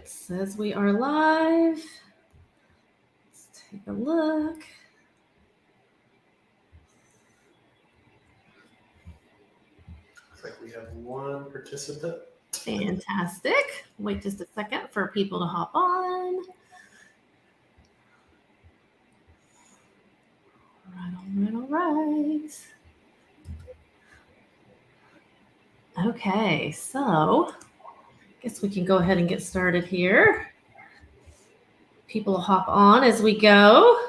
Says we are live. Let's take a look. Looks like we have one participant. Fantastic. Wait just a second for people to hop on. All right. Okay, so I guess we can go ahead and get started here. People will hop on as we go.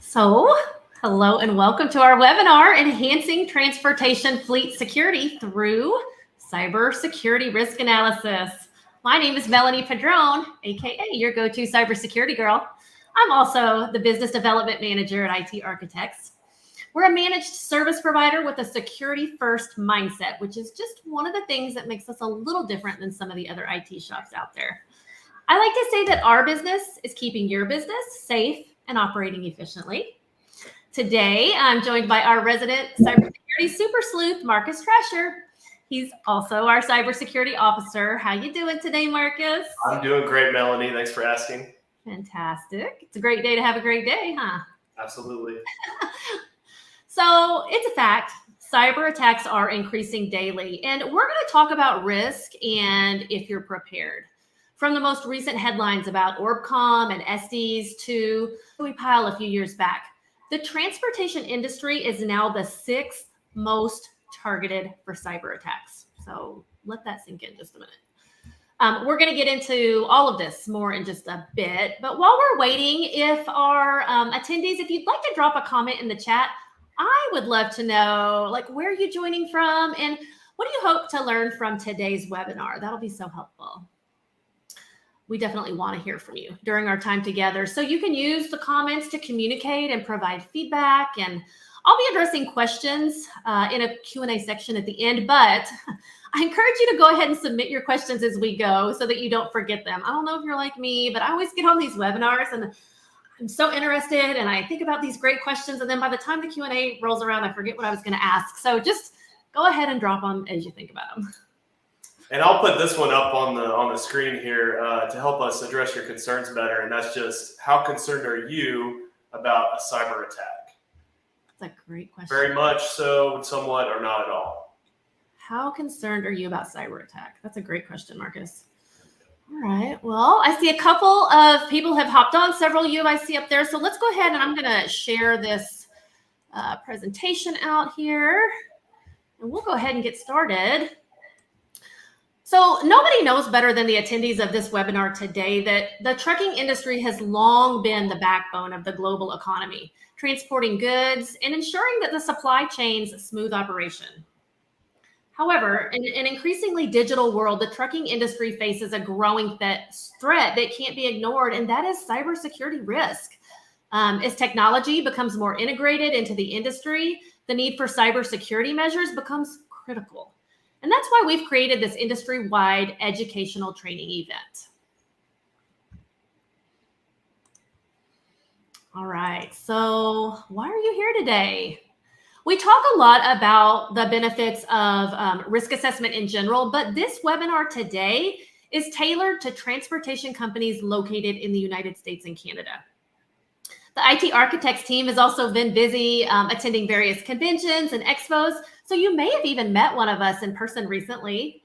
So, hello and welcome to our webinar, Enhancing Transportation Fleet Security Through Cybersecurity Risk Analysis. My name is Melanie Padron, aka your go-to cybersecurity girl. I'm also the Business Development Manager at IT Architects. We're a managed service provider with a security-first mindset, which is just one of the things that makes us a little different than some of the other IT shops out there. I like to say that our business is keeping your business safe and operating efficiently. Today, I'm joined by our resident cybersecurity super sleuth, Marcus Trachier. He's also our cybersecurity officer. How you doing today, Marcus? I'm doing great, Melanie. Thanks for asking. Fantastic. It's a great day to have a great day, huh? Absolutely. So it's a fact. Cyber attacks are increasing daily, and we're going to talk about risk and if you're prepared. From the most recent headlines about OrbCom and SDs to we pile a few years back, the transportation industry is now the 6th most targeted for cyber attacks. So let that sink in just a minute. We're going to get into all of this more in just a bit. But while we're waiting, if our attendees, if you'd like to drop a comment in the chat, I would love to know, like, where are you joining from and what do you hope to learn from today's webinar? That'll be so helpful. We definitely want to hear from you during our time together. So you can use the comments to communicate and provide feedback. And I'll be addressing questions in a Q&A section at the end, but I encourage you to go ahead and submit your questions as we go so that you don't forget them. I don't know if you're like me, but I always get on these webinars and I'm so interested and I think about these great questions. And then by the time the Q&A rolls around, I forget what I was going to ask. So just go ahead and drop them as you think about them. And I'll put this one up on the screen here to help us address your concerns better. And that's just, how concerned are you about a cyber attack? That's a great question. Very much so, somewhat, or not at all. How concerned are you about cyber attack? That's a great question, Marcus. All right. Well, I see a couple of people have hopped on, several of you I see up there. So let's go ahead and I'm going to share this presentation out here. And we'll go ahead and get started. So nobody knows better than the attendees of this webinar today that the trucking industry has long been the backbone of the global economy, transporting goods and ensuring that the supply chain's smooth operation. However, in an increasingly digital world, the trucking industry faces a growing threat that can't be ignored, and that is cybersecurity risk. As technology becomes more integrated into the industry, the need for cybersecurity measures becomes critical. And that's why we've created this industry-wide educational training event. All right, so why are you here today? We talk a lot about the benefits of risk assessment in general, but this webinar today is tailored to transportation companies located in the United States and Canada. The IT Architects team has also been busy attending various conventions and expos, so you may have even met one of us in person recently.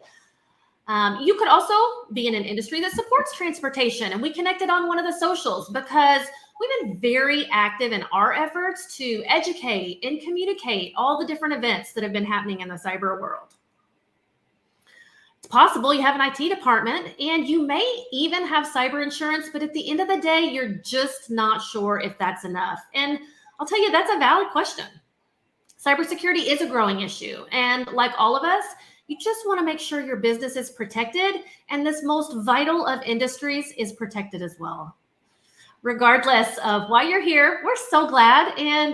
You could also be in an industry that supports transportation, and we connected on one of the socials because we've been very active in our efforts to educate and communicate all the different events that have been happening in the cyber world. It's possible you have an IT department and you may even have cyber insurance, but at the end of the day, you're just not sure if that's enough. And I'll tell you, that's a valid question. Cybersecurity is a growing issue. And like all of us, you just want to make sure your business is protected and this most vital of industries is protected as well. Regardless of why you're here, we're so glad. And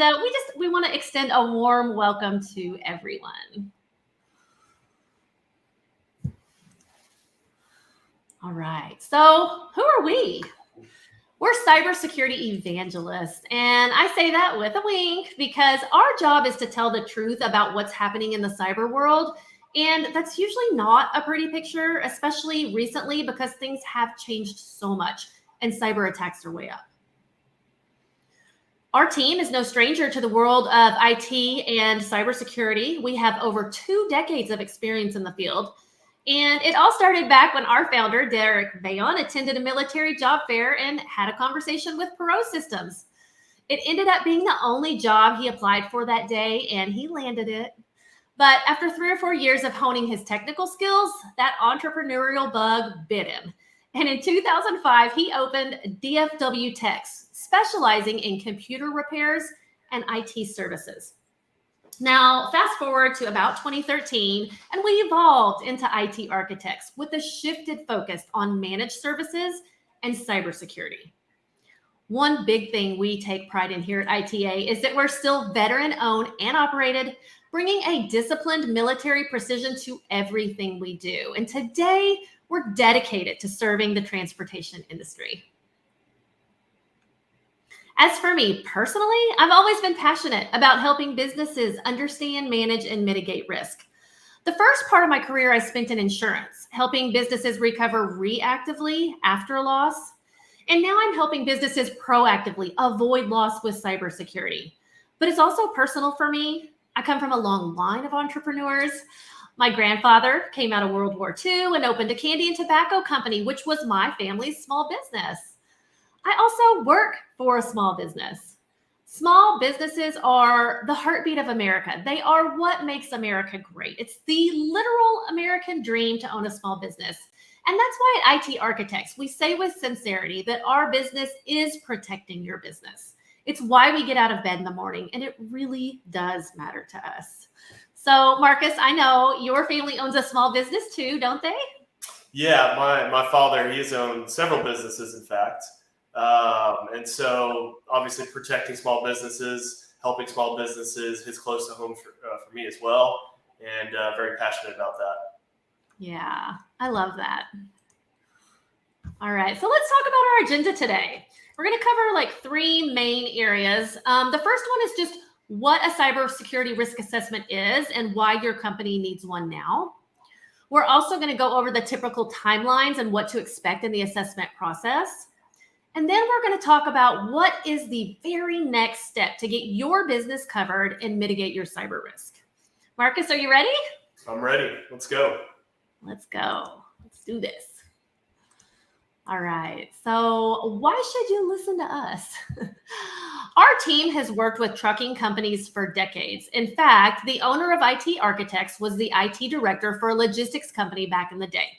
we want to extend a warm welcome to everyone. All right, so who are we? We're cybersecurity evangelists, and I say that with a wink because our job is to tell the truth about what's happening in the cyber world And that's usually not a pretty picture, especially recently because things have changed so much and cyber attacks are way up. Our team is no stranger to the world of IT and cybersecurity. We have over 2 decades of experience in the field. And it all started back when our founder, Derek Bayon, attended a military job fair and had a conversation with Perot Systems. It ended up being the only job he applied for that day, and he landed it. But after 3 or 4 years of honing his technical skills, that entrepreneurial bug bit him. And in 2005, he opened DFW Techs, specializing in computer repairs and IT services. Now, fast forward to about 2013, and we evolved into IT architects with a shifted focus on managed services and cybersecurity. One big thing we take pride in here at ITA is that we're still veteran-owned and operated, bringing a disciplined military precision to everything we do. And today, we're dedicated to serving the transportation industry. As for me personally, I've always been passionate about helping businesses understand, manage, and mitigate risk. The first part of my career I spent in insurance, helping businesses recover reactively after a loss. And now I'm helping businesses proactively avoid loss with cybersecurity. But it's also personal for me. I come from a long line of entrepreneurs. My grandfather came out of World War II and opened a candy and tobacco company, which was my family's small business. I also work for a small business. Small businesses are the heartbeat of America. They are what makes America great. It's the literal American dream to own a small business. And that's why at IT Architects, we say with sincerity that our business is protecting your business. It's why we get out of bed in the morning, and it really does matter to us. So, Marcus, I know your family owns a small business too, don't they? Yeah, my father, he's owned several businesses, in fact. And so obviously protecting small businesses, helping small businesses hits close to home for me as well. And very passionate about that. Yeah, I love that. All right, so let's talk about our agenda today. We're going to cover like 3 main areas. The first one is just what a cybersecurity risk assessment is and why your company needs one now. We're also going to go over the typical timelines and what to expect in the assessment process. And then we're going to talk about what is the very next step to get your business covered and mitigate your cyber risk. Marcus, are you ready? I'm ready. Let's go. Let's go. Let's do this. All right. So why should you listen to us? Our team has worked with trucking companies for decades. In fact, the owner of IT Architects was the IT director for a logistics company back in the day.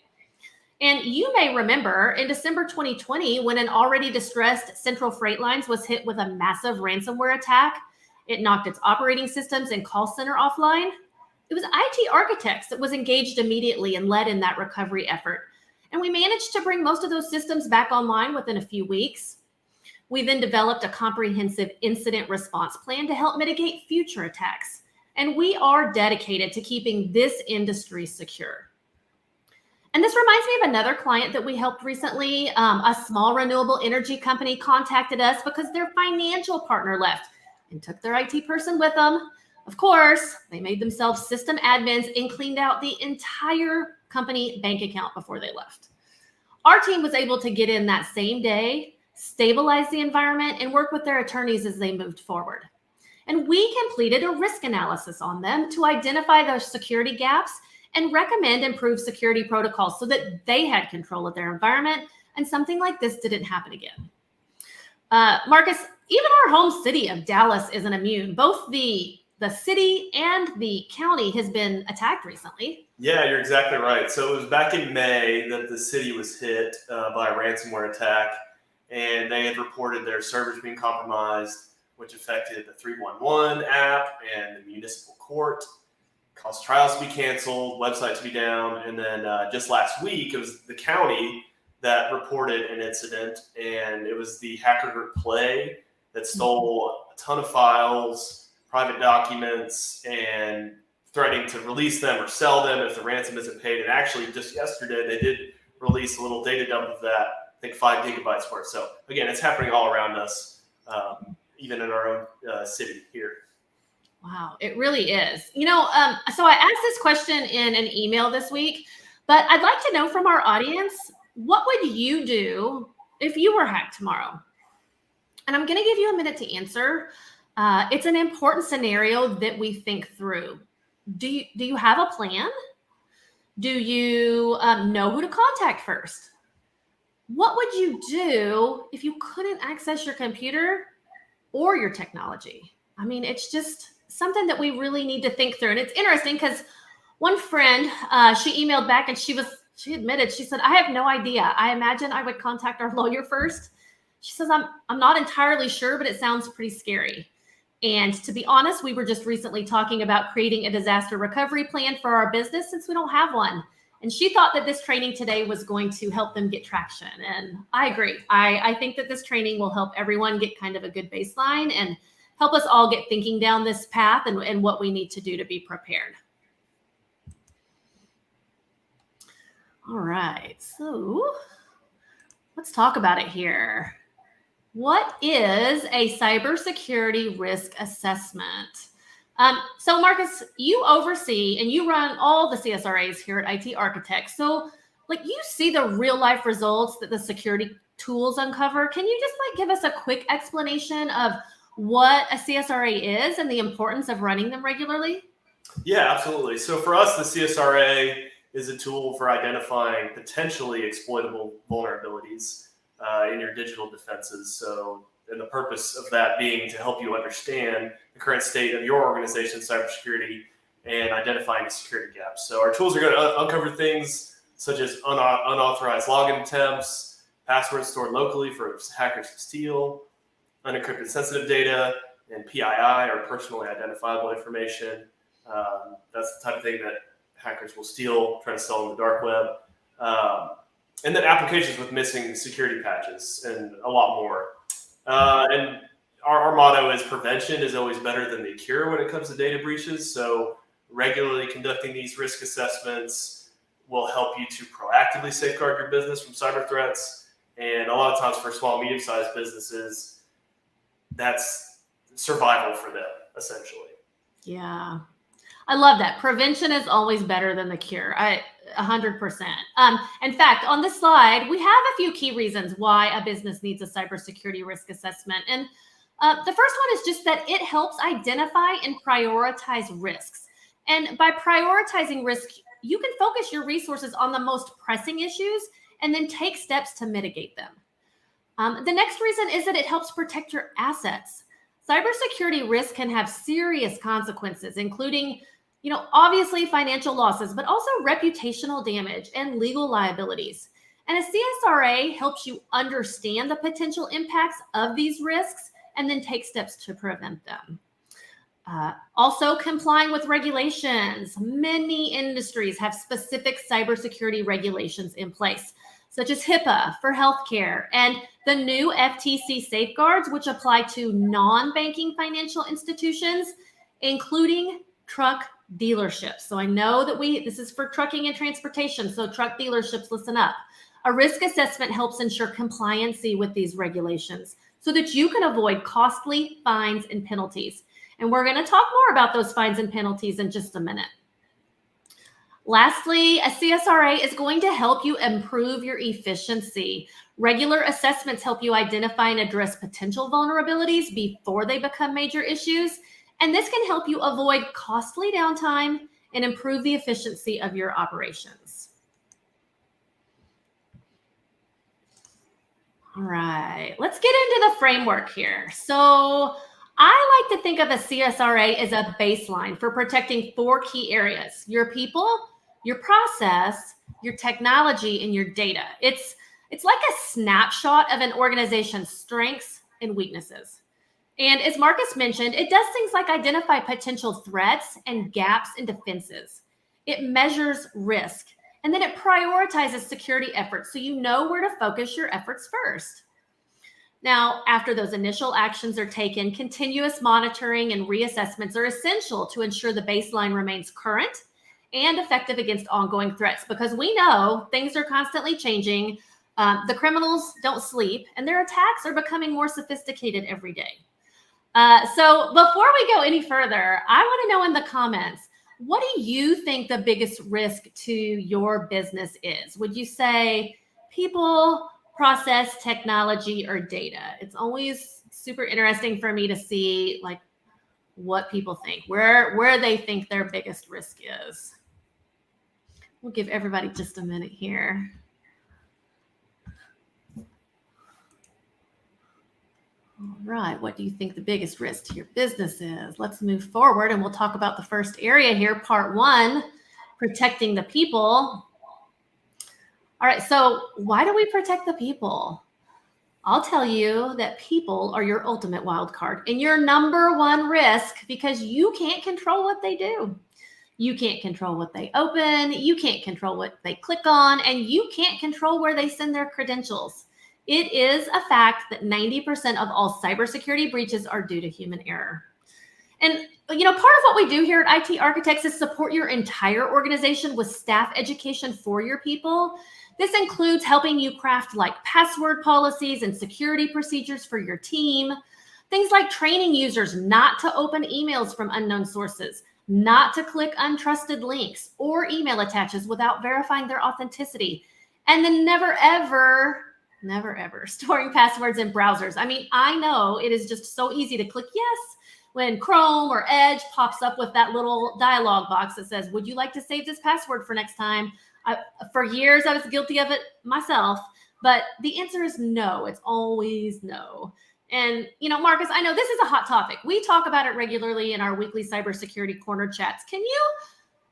And you may remember in December 2020, when an already distressed Central Freight Lines was hit with a massive ransomware attack, it knocked its operating systems and call center offline. It was IT Architects that was engaged immediately and led in that recovery effort. And we managed to bring most of those systems back online within a few weeks. We then developed a comprehensive incident response plan to help mitigate future attacks. And we are dedicated to keeping this industry secure. And this reminds me of another client that we helped recently. A small renewable energy company contacted us because their financial partner left and took their IT person with them. Of course, they made themselves system admins and cleaned out the entire company bank account before they left. Our team was able to get in that same day, stabilize the environment, and work with their attorneys as they moved forward. And we completed a risk analysis on them to identify those security gaps and recommend improved security protocols so that they had control of their environment and something like this didn't happen again. Marcus, even our home city of Dallas isn't immune. Both the city and the county has been attacked recently. Yeah, you're exactly right. So it was back in May that the city was hit by a ransomware attack, and they had reported their servers being compromised, which affected the 311 app and the municipal court, caused trials to be canceled, website to be down, and then just last week, it was the county that reported an incident, and it was the hacker group Play that stole a ton of files, private documents, and threatening to release them or sell them if the ransom isn't paid. And actually, just yesterday, they did release a little data dump of that, I think 5 gigabytes worth. So again, it's happening all around us, even in our own city here. Wow, it really is. So I asked this question in an email this week, but I'd like to know from our audience, what would you do if you were hacked tomorrow? And I'm going to give you a minute to answer. It's an important scenario that we think through. Do you have a plan? Do you know who to contact first? What would you do if you couldn't access your computer or your technology? I mean, it's just something that we really need to think through. And it's interesting because one friend, she emailed back and she admitted, she said, I have no idea. I imagine I would contact our lawyer first. She says, I'm not entirely sure, but it sounds pretty scary. And to be honest, we were just recently talking about creating a disaster recovery plan for our business since we don't have one. And she thought that this training today was going to help them get traction. And I agree. I think that this training will help everyone get kind of a good baseline and help us all get thinking down this path and what we need to do to be prepared. All right, so let's talk about it here. What is a cybersecurity risk assessment? So Marcus, you oversee and you run all the CSRAs here at IT Architects. So you see the real life results that the security tools uncover. Can you just give us a quick explanation of what a CSRA is and the importance of running them regularly? Yeah, absolutely. So for us, the CSRA is a tool for identifying potentially exploitable vulnerabilities in your digital defenses. So, and the purpose of that being to help you understand the current state of your organization's cybersecurity and identifying security gaps. So our tools are going to uncover things such as unauthorized login attempts, passwords stored locally for hackers to steal, unencrypted sensitive data, and PII, or personally identifiable information. That's the type of thing that hackers will steal, try to sell on the dark web. And then applications with missing security patches and a lot more. And our motto is prevention is always better than the cure when it comes to data breaches. So regularly conducting these risk assessments will help you to proactively safeguard your business from cyber threats. And a lot of times for small, medium-sized businesses, that's survival for them, essentially. Yeah. I love that. Prevention is always better than the cure. 100%. In fact, on this slide, we have a few key reasons why a business needs a cybersecurity risk assessment. And the first one is just that it helps identify and prioritize risks. And by prioritizing risk, you can focus your resources on the most pressing issues and then take steps to mitigate them. The next reason is that it helps protect your assets. Cybersecurity risk can have serious consequences, including obviously financial losses, but also reputational damage and legal liabilities. And a CSRA helps you understand the potential impacts of these risks and then take steps to prevent them. Also, complying with regulations. Many industries have specific cybersecurity regulations in place, such as HIPAA for healthcare and the new FTC safeguards, which apply to non-banking financial institutions, including truck dealerships. So I know that this is for trucking and transportation. So truck dealerships, listen up. A risk assessment helps ensure compliancy with these regulations so that you can avoid costly fines and penalties. And we're going to talk more about those fines and penalties in just a minute. Lastly, a CSRA is going to help you improve your efficiency. Regular assessments help you identify and address potential vulnerabilities before they become major issues. And this can help you avoid costly downtime and improve the efficiency of your operations. All right, let's get into the framework here. So I like to think of a CSRA as a baseline for protecting 4 key areas: your people, your process, your technology, and your data. It's like a snapshot of an organization's strengths and weaknesses. And as Marcus mentioned, it does things like identify potential threats and gaps in defenses. It measures risk, and then it prioritizes security efforts so you know where to focus your efforts first. Now, after those initial actions are taken, continuous monitoring and reassessments are essential to ensure the baseline remains current and effective against ongoing threats, because we know things are constantly changing. The criminals don't sleep, and their attacks are becoming more sophisticated every day. So before we go any further, I want to know in the comments, what do you think the biggest risk to your business is? Would you say people, process, technology, or data? It's always super interesting for me to see like what people think, where they think their biggest risk is. We'll give everybody just a minute here. All right, what do you think the biggest risk to your business is? Let's move forward and we'll talk about the first area here, part 1, protecting the people. All right, so why do we protect the people? I'll tell you that people are your ultimate wild card and your number 1 risk because you can't control what they do. You can't control what they open, you can't control what they click on, and you can't control where they send their credentials. It is a fact that 90% of all cybersecurity breaches are due to human error. And part of what we do here at IT Architects is support your entire organization with staff education for your people. This includes helping you craft like password policies and security procedures for your team. Things like training users not to open emails from unknown sources, not to click untrusted links or email attaches without verifying their authenticity, and then never ever storing passwords in browsers. I mean, I know it is just so easy to click yes when Chrome or Edge pops up with that little dialog box that says, would you like to save this password for next time? For years, I was guilty of it myself, but the answer is no. It's always no. And, Marcus, I know this is a hot topic. We talk about it regularly in our weekly cybersecurity corner chats. Can you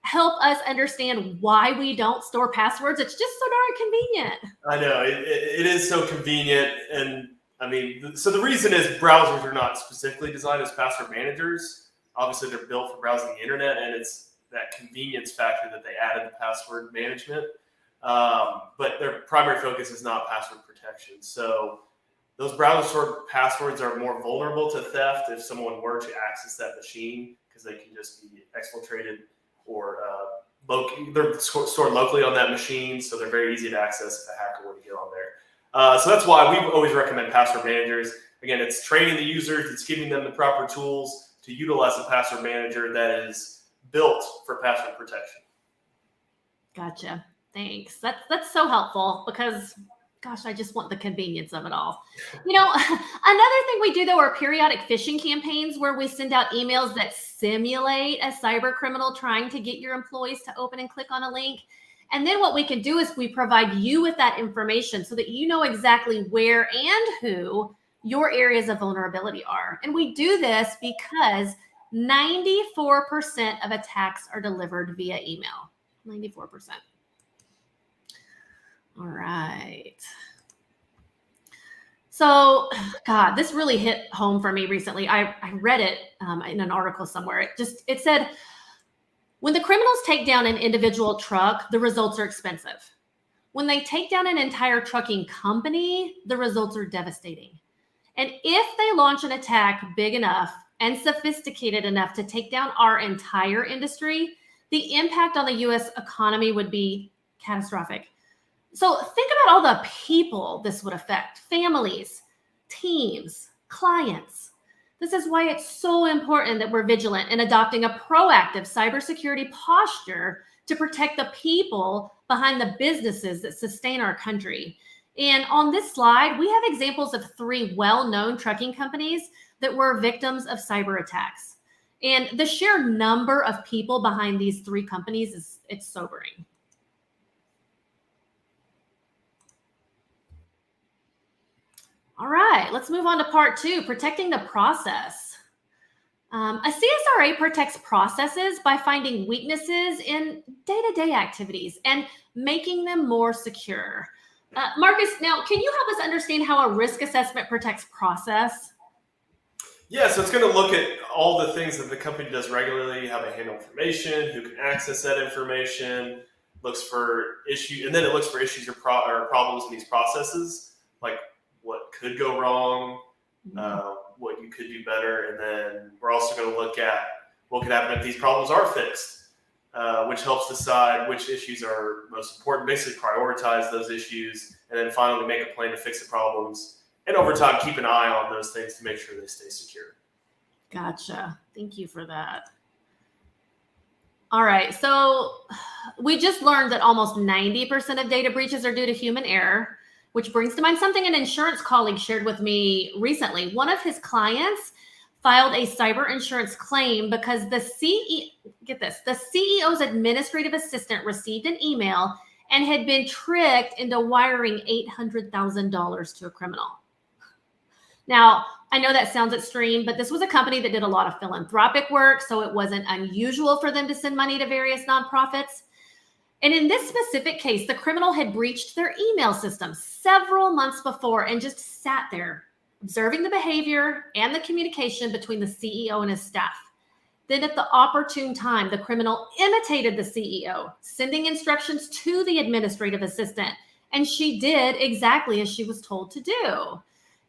help us understand why we don't store passwords? It's just so darn convenient. I know it is so convenient. And I mean, so the reason is browsers are not specifically designed as password managers. Obviously, they're built for browsing the internet, and it's that convenience factor that they added to password management. But their primary focus is not password protection. So those browser stored passwords are more vulnerable to theft if someone were to access that machine, because they can just be exfiltrated or they're stored locally on that machine, so they're very easy to access if a hacker were to get on there. So that's why we always recommend password managers. Again, it's training the users, it's giving them the proper tools to utilize a password manager that is built for password protection. Gotcha. Thanks. That's so helpful because, gosh, I just want the convenience of it all. Another thing we do, though, are periodic phishing campaigns where we send out emails that simulate a cyber criminal trying to get your employees to open and click on a link. And then what we can do is we provide you with that information so that you know exactly where and who your areas of vulnerability are. And we do this because 94% of attacks are delivered via email. 94%. All right. So, God, this really hit home for me recently. I read it in an article somewhere. It said, when the criminals take down an individual truck, the results are expensive. When they take down an entire trucking company, the results are devastating. And if they launch an attack big enough and sophisticated enough to take down our entire industry, the impact on the U.S. economy would be catastrophic. So think about all the people this would affect: families, teams, clients. This is why it's so important that we're vigilant in adopting a proactive cybersecurity posture to protect the people behind the businesses that sustain our country. And on this slide, we have examples of 3 well-known trucking companies that were victims of cyber attacks. And the sheer number of people behind these 3 companies it's sobering. All right, let's move on to part 2, protecting the process. A CSRA protects processes by finding weaknesses in day-to-day activities and making them more secure. Marcus, now, can you help us understand how a risk assessment protects process? Yeah, so it's going to look at all the things that the company does regularly, how they handle information, who can access that information, looks for issues, and then it looks for issues or problems in these processes, like what could go wrong, what you could do better, and then we're also going to look at what could happen if these problems are fixed, which helps decide which issues are most important, basically prioritize those issues, and then finally make a plan to fix the problems. And over time, keep an eye on those things to make sure they stay secure. Gotcha. Thank you for that. All right. So we just learned that almost 90% of data breaches are due to human error, which brings to mind something an insurance colleague shared with me recently. One of his clients filed a cyber insurance claim because the CEO's administrative assistant received an email and had been tricked into wiring $800,000 to a criminal. Now, I know that sounds extreme, but this was a company that did a lot of philanthropic work, so it wasn't unusual for them to send money to various nonprofits. And in this specific case, the criminal had breached their email system several months before and just sat there, observing the behavior and the communication between the CEO and his staff. Then at the opportune time, the criminal imitated the CEO, sending instructions to the administrative assistant, and she did exactly as she was told to do.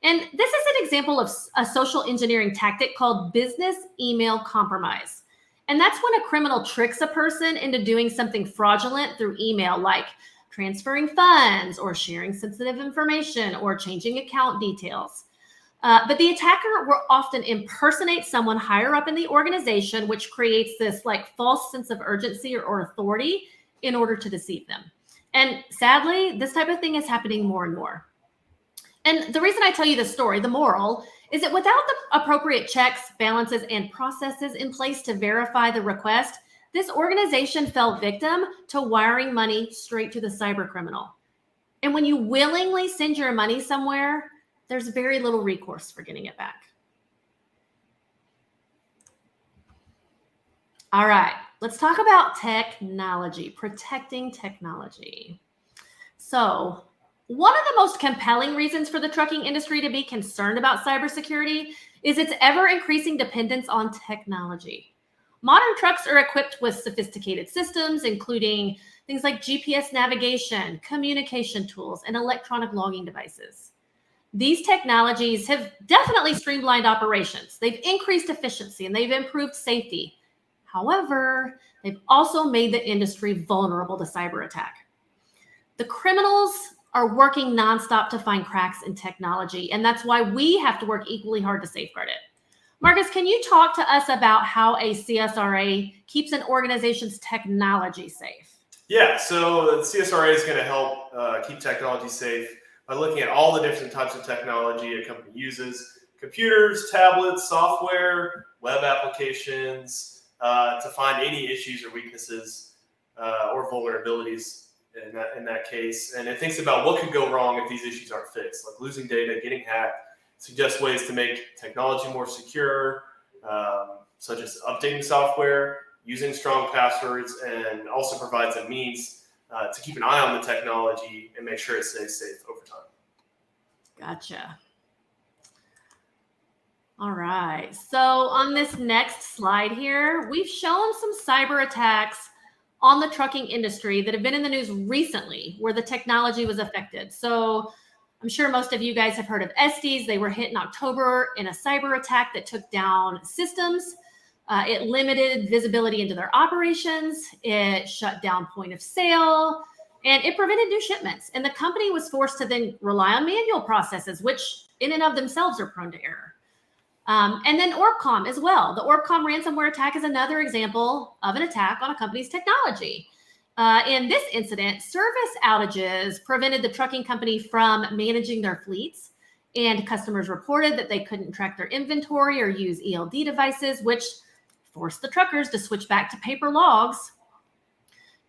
And this is an example of a social engineering tactic called business email compromise. And that's when a criminal tricks a person into doing something fraudulent through email, like transferring funds or sharing sensitive information or changing account details. But the attacker will often impersonate someone higher up in the organization, which creates this like false sense of urgency or authority in order to deceive them. And sadly, this type of thing is happening more and more. And the reason I tell you this story, the moral, is that without the appropriate checks, balances, and processes in place to verify the request, this organization fell victim to wiring money straight to the cyber criminal. And when you willingly send your money somewhere, there's very little recourse for getting it back. All right, let's talk about technology, protecting technology. So, one of the most compelling reasons for the trucking industry to be concerned about cybersecurity is its ever-increasing dependence on technology. Modern trucks are equipped with sophisticated systems, including things like GPS navigation, communication tools, and electronic logging devices. These technologies have definitely streamlined operations. They've increased efficiency and they've improved safety. However, they've also made the industry vulnerable to cyber attack. The criminals are working nonstop to find cracks in technology, and that's why we have to work equally hard to safeguard it. Marcus, can you talk to us about how a CSRA keeps an organization's technology safe? Yeah, so the CSRA is going to help keep technology safe by looking at all the different types of technology a company uses: computers, tablets, software, web applications, to find any issues or weaknesses or vulnerabilities in that case. And it thinks about what could go wrong if these issues aren't fixed, like losing data, getting hacked, suggests ways to make technology more secure, such as updating software, using strong passwords, and also provides a means to keep an eye on the technology and make sure it stays safe over time. Gotcha. All right. So on this next slide here, we've shown some cyber attacks on the trucking industry that have been in the news recently where the technology was affected. So I'm sure most of you guys have heard of Estes. They were hit in October in a cyber attack that took down systems. It limited visibility into their operations. It shut down point of sale, and it prevented new shipments. And the company was forced to then rely on manual processes, which in and of themselves are prone to error. And then OrbCom as well. The OrbCom ransomware attack is another example of an attack on a company's technology. In this incident, service outages prevented the trucking company from managing their fleets, and customers reported that they couldn't track their inventory or use ELD devices, which forced the truckers to switch back to paper logs.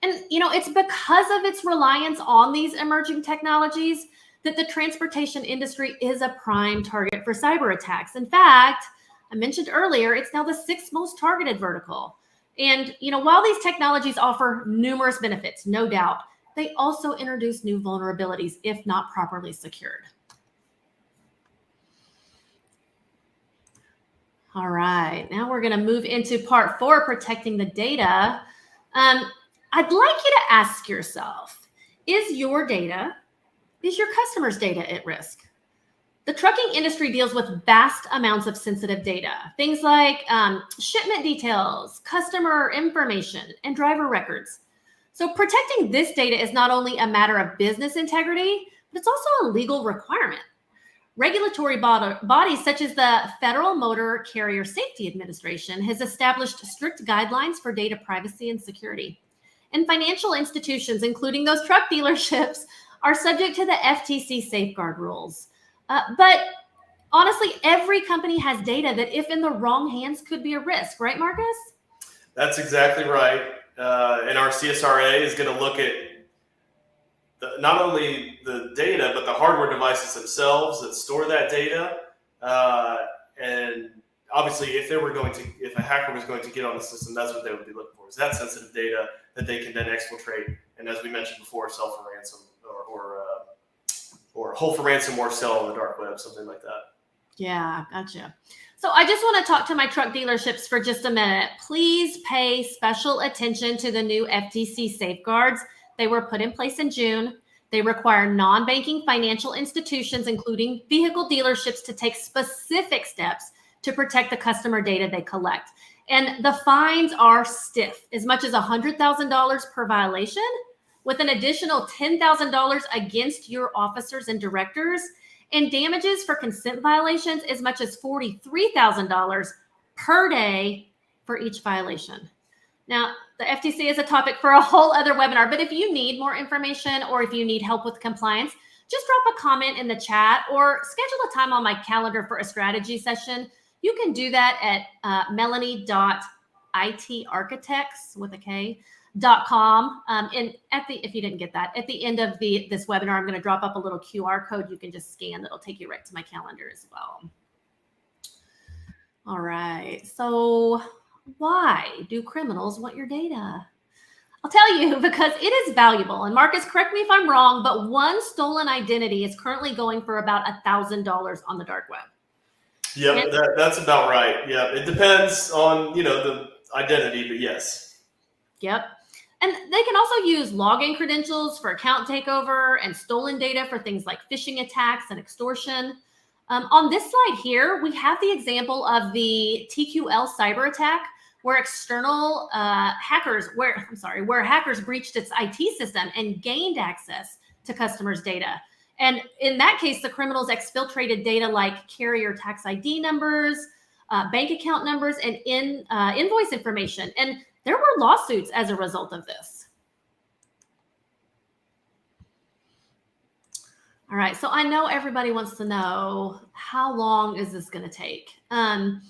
And, it's because of its reliance on these emerging technologies that the transportation industry is a prime target for cyber attacks. In fact, I mentioned earlier, it's now the 6th most targeted vertical. And, while these technologies offer numerous benefits, no doubt, they also introduce new vulnerabilities if not properly secured. All right, now we're going to move into part 4, protecting the data. I'd like you to ask yourself, is your customer's data at risk? The trucking industry deals with vast amounts of sensitive data, things like shipment details, customer information, and driver records. So protecting this data is not only a matter of business integrity, but it's also a legal requirement. Regulatory bodies such as the Federal Motor Carrier Safety Administration has established strict guidelines for data privacy and security. And financial institutions, including those truck dealerships, are subject to the FTC safeguard rules. But honestly, every company has data that, if in the wrong hands, could be a risk, right, Marcus? That's exactly right. And our CSRA is going to look at not only the data, but the hardware devices themselves that store that data. And obviously, if a hacker was going to get on the system, that's what they would be looking for, is that sensitive data that they can then exfiltrate. And as we mentioned before, sell for ransom or hold for ransomware, sell on the dark web, something like that. Yeah, gotcha. So I just want to talk to my truck dealerships for just a minute. Please pay special attention to the new FTC safeguards. They were put in place in June. They require non-banking financial institutions, including vehicle dealerships, to take specific steps to protect the customer data they collect. And the fines are stiff, as much as $100,000 per violation, with an additional $10,000 against your officers and directors, and damages for consent violations as much as $43,000 per day for each violation. Now, the FTC is a topic for a whole other webinar, but if you need more information or if you need help with compliance, just drop a comment in the chat or schedule a time on my calendar for a strategy session. You can do that at melanie.itarchitects.com. And if you didn't get that, at the end of this webinar, I'm going to drop up a little QR code you can just scan that'll take you right to my calendar as well. All right. So why do criminals want your data? I'll tell you, because it is valuable. And Marcus, correct me if I'm wrong, but one stolen identity is currently going for about $1,000 on the dark web. Yep, that's about right. Yeah, it depends on, the identity, but yes. Yep. And they can also use login credentials for account takeover and stolen data for things like phishing attacks and extortion. On this slide here, we have the example of the TQL cyber attack, where external hackers breached its IT system and gained access to customers' data. And in that case, the criminals exfiltrated data like carrier tax ID numbers, bank account numbers, and invoice information. And there were lawsuits as a result of this. All right, so I know everybody wants to know, how long is this going to take? And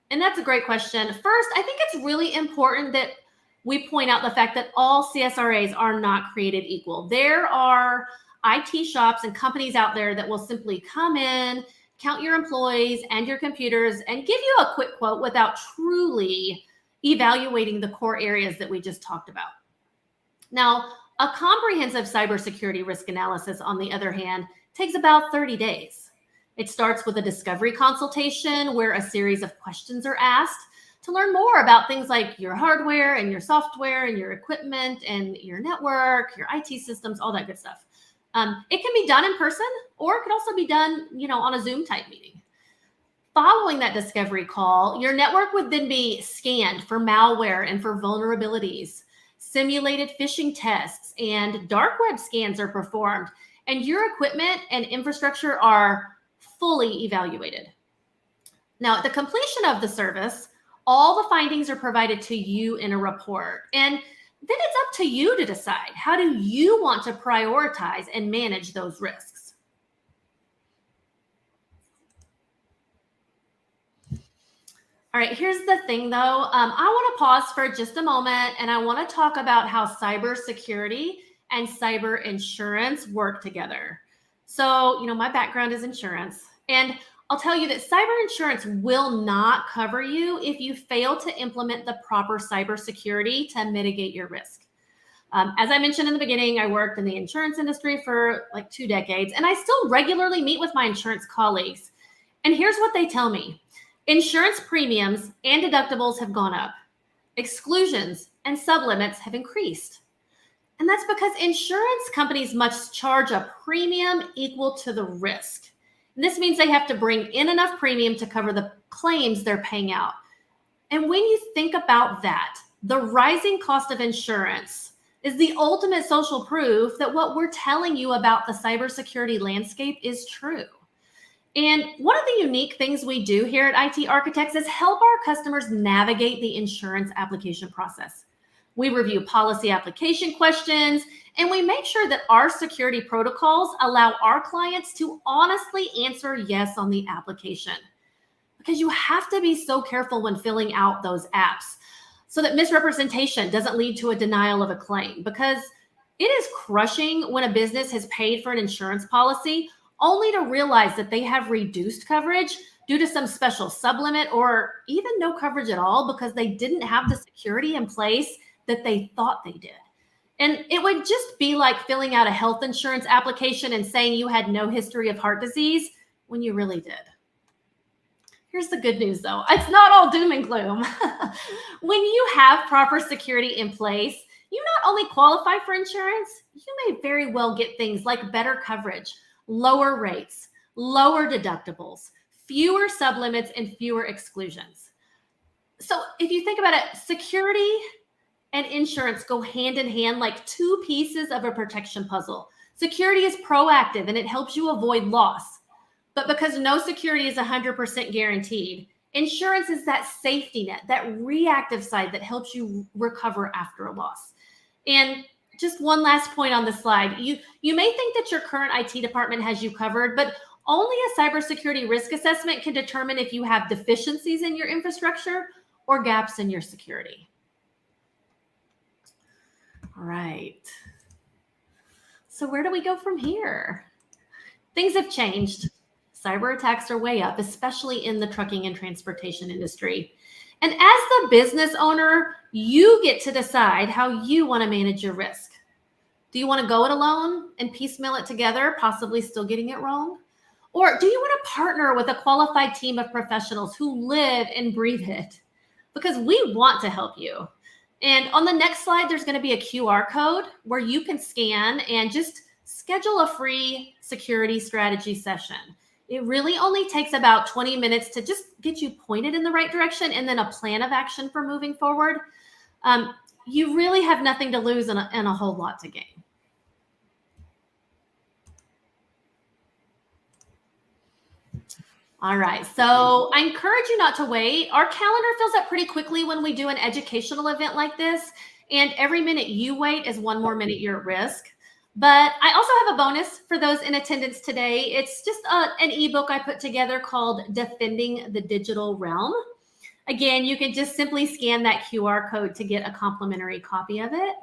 that's a great question. First, I think it's really important that we point out the fact that all CSRAs are not created equal. There are IT shops and companies out there that will simply come in, count your employees and your computers, and give you a quick quote without truly evaluating the core areas that we just talked about. Now, a comprehensive cybersecurity risk analysis, on the other hand, takes about 30 days. It starts with a discovery consultation where a series of questions are asked to learn more about things like your hardware and your software and your equipment and your network, your IT systems, all that good stuff. It can be done in person, or it could also be done, on a Zoom type meeting. Following that discovery call, your network would then be scanned for malware and for vulnerabilities. Simulated phishing tests and dark web scans are performed, and your equipment and infrastructure are fully evaluated. Now, at the completion of the service, all the findings are provided to you in a report. And then it's up to you to decide, how do you want to prioritize and manage those risks? All right, here's the thing though. I want to pause for just a moment, and I want to talk about how cybersecurity and cyber insurance work together. So, my background is insurance, and I'll tell you that cyber insurance will not cover you if you fail to implement the proper cybersecurity to mitigate your risk. As I mentioned in the beginning, I worked in the insurance industry for like 2 decades, and I still regularly meet with my insurance colleagues. And here's what they tell me. Insurance premiums and deductibles have gone up. Exclusions and sublimits have increased. And that's because insurance companies must charge a premium equal to the risk. And this means they have to bring in enough premium to cover the claims they're paying out. And when you think about that, the rising cost of insurance is the ultimate social proof that what we're telling you about the cybersecurity landscape is true. And one of the unique things we do here at IT Architects is help our customers navigate the insurance application process. We review policy application questions, and we make sure that our security protocols allow our clients to honestly answer yes on the application. Because you have to be so careful when filling out those apps so that misrepresentation doesn't lead to a denial of a claim. Because it is crushing when a business has paid for an insurance policy only to realize that they have reduced coverage due to some special sublimit or even no coverage at all because they didn't have the security in place that they thought they did. And it would just be like filling out a health insurance application and saying you had no history of heart disease when you really did. Here's the good news, though. It's not all doom and gloom. When you have proper security in place, you not only qualify for insurance, you may very well get things like better coverage, lower rates, lower deductibles, fewer sublimits, and fewer exclusions. So if you think about it, security and insurance go hand in hand like two pieces of a protection puzzle. Security is proactive and it helps you avoid loss. But because no security is 100% guaranteed, insurance is that safety net, that reactive side that helps you recover after a loss. And just one last point on the slide. You may think that your current IT department has you covered, but only a cybersecurity risk assessment can determine if you have deficiencies in your infrastructure or gaps in your security. All right. So where do we go from here? Things have changed. Cyber attacks are way up, especially in the trucking and transportation industry. And as the business owner, you get to decide how you want to manage your risk. Do you want to go it alone and piecemeal it together, possibly still getting it wrong? Or do you want to partner with a qualified team of professionals who live and breathe it? Because we want to help you. And on the next slide, there's going to be a QR code where you can scan and just schedule a free security strategy session. It really only takes about 20 minutes to just get you pointed in the right direction and then a plan of action for moving forward. You really have nothing to lose and a whole lot to gain. All right, so I encourage you not to wait. Our calendar fills up pretty quickly when we do an educational event like this, and every minute you wait is one more minute you're at risk. But I also have a bonus for those in attendance today. It's just an ebook I put together called Defending the Digital Realm. Again, you can just simply scan that QR code to get a complimentary copy of it.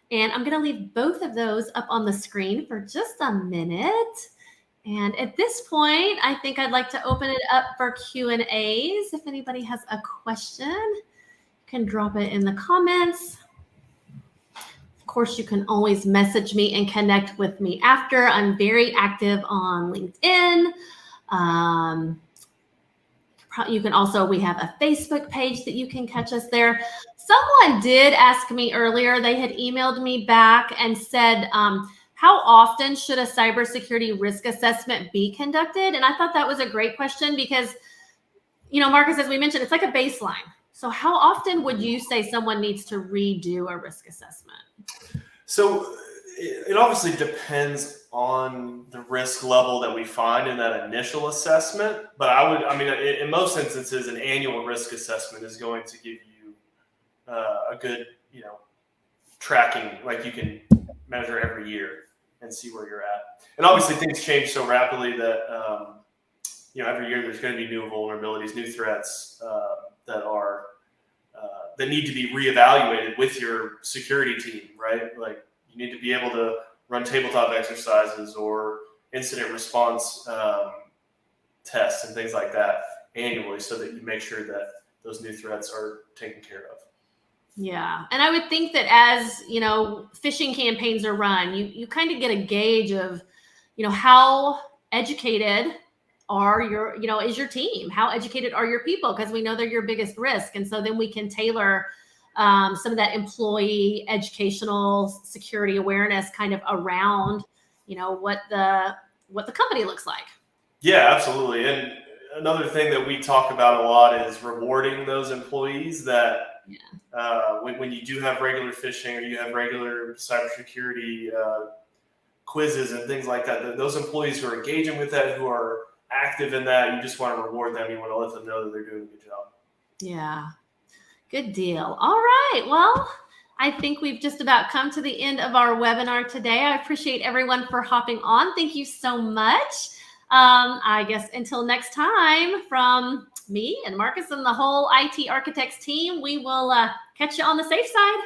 And I'm going to leave both of those up on the screen for just a minute. And at this point, I think I'd like to open it up for Q&As. If anybody has a question, you can drop it in the comments. Of course, you can always message me and connect with me after. I'm very active on LinkedIn. You can also, we have a Facebook page that you can catch us there. Someone did ask me earlier, they had emailed me back and said, how often should a cybersecurity risk assessment be conducted? And I thought that was a great question because, you know, Marcus, as we mentioned, it's like a baseline. So how often would you say someone needs to redo a risk assessment? So it obviously depends on the risk level that we find in that initial assessment. But in most instances, an annual risk assessment is going to give you a good, tracking, like you can measure every year and see where you're at. And obviously things change so rapidly that, every year there's going to be new vulnerabilities, new threats that need to be reevaluated with your security team, right? Like you need to be able to run tabletop exercises or incident response tests and things like that annually so that you make sure that those new threats are taken care of. Yeah. And I would think that as, phishing campaigns are run, you kind of get a gauge of, how educated is your team? How educated are your people? Because we know they're your biggest risk. And so then we can tailor some of that employee educational security awareness kind of around, what the company looks like. Yeah, absolutely. And another thing that we talk about a lot is rewarding those employees that when you do have regular phishing or you have regular cybersecurity quizzes and things like that, those employees who are engaging with that, who are active in that. You just want to reward them. You want to let them know that they're doing a good job. Yeah, good deal. All right. Well, I think we've just about come to the end of our webinar today. I appreciate everyone for hopping on. Thank you so much. I guess until next time, from me and Marcus and the whole IT Architects team, we will catch you on the safe side.